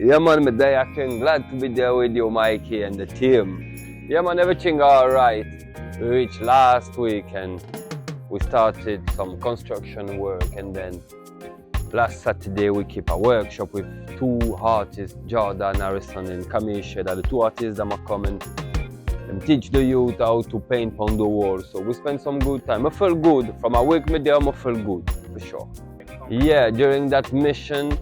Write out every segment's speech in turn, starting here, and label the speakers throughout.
Speaker 1: Yeah, man, me there. I can glad to be there with you, Mikey, and the team. Yeah, man, everything all right. We reached last week and we started some construction work, and then last Saturday we keep a workshop with two artists, Jordan Harrison and Kamisha. That the two artists that are coming and teach the youth how to paint on the wall. So we spent some good time. I felt good. From a week me there, I felt good, for sure. Yeah, during that mission,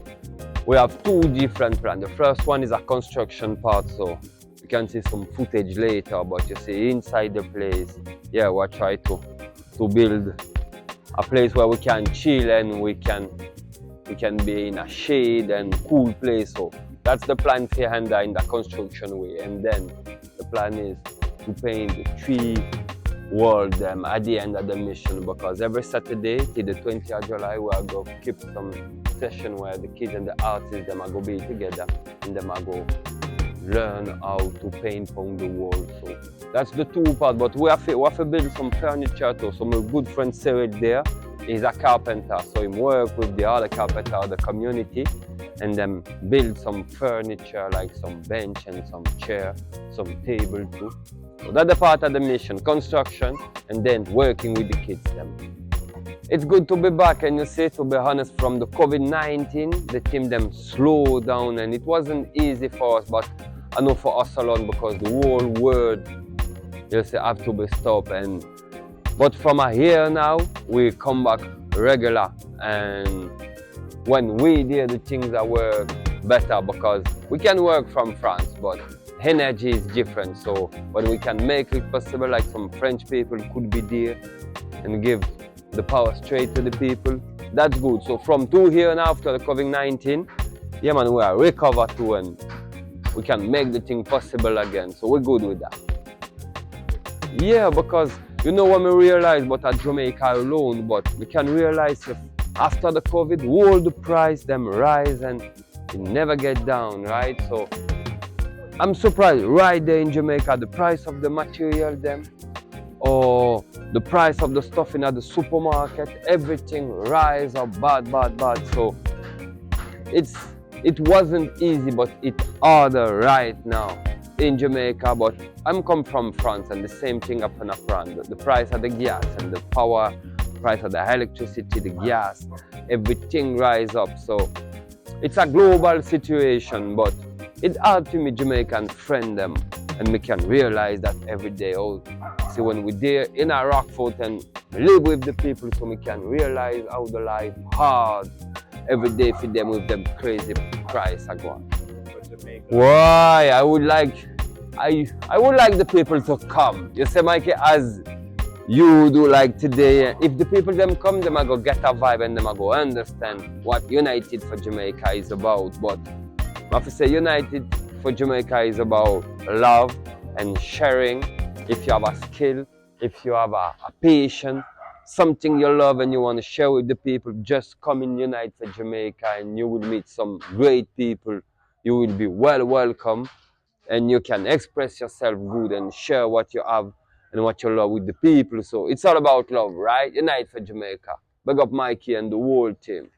Speaker 1: we have two different plans. The first one is a construction part, so you can see some footage later, but you see inside the place, yeah, we try to build a place where we can chill and we can be in a shade and cool place. So that's the plan for hand in the construction way. And then the plan is to paint the three walls at the end of the mission, because every Saturday till the 20th of July we are going to keep some session where the kids and the artists them are going to be together and them are going to learn how to paint on the wall. So that's the two part, but we have to build some furniture too. So my good friend Cyril there is a carpenter, so he work with the other carpenter of the community and then build some furniture like some bench and some chair, some table too. So that's the part of the mission, construction and then working with the kids them. It's good to be back, and you see, to be honest, from the COVID-19, the team them slowed down and it wasn't easy for us, but I know for us alone because the whole world, you see, have to be stopped. But from here now, we come back regular, and when we do the things that work better, because we can work from France, but energy is different. So when we can make it possible, like some French people could be there and give the power straight to the people, that's good. So from here and after the COVID-19, yeah man, we are recovered too, and we can make the thing possible again. So we're good with that. Yeah, because you know what we realize about at Jamaica alone, but we can realize if after the COVID, all the price them rise and it never get down, right? So I'm surprised right there in Jamaica, the price of the material them, or the price of the stuff in the supermarket, everything rise up bad. So it wasn't easy, but it's harder right now in Jamaica. But I'm come from France, and the same thing happened in France. The price of the gas and the power, price of the electricity, the gas, everything rise up. So it's a global situation, but it's hard to me Jamaican friend them, and we can realize that every day. Oh, see, when we're there in a Rockfort and live with the people, so we can realize how the life hard every day for them with them crazy price I go on. Why? I would like the people to come. You say, Mikey, as you do like today, if the people them come, them are go get a vibe and them are go understand what United for Jamaica is about. But I have to say United for Jamaica is about love and sharing. If you have a skill, if you have a passion, something you love and you want to share with the people, just come in Unite for Jamaica and you will meet some great people. You will be welcome, and you can express yourself good and share what you have and what you love with the people. So it's all about love, right? Unite for Jamaica. Big up Mikey and the whole team.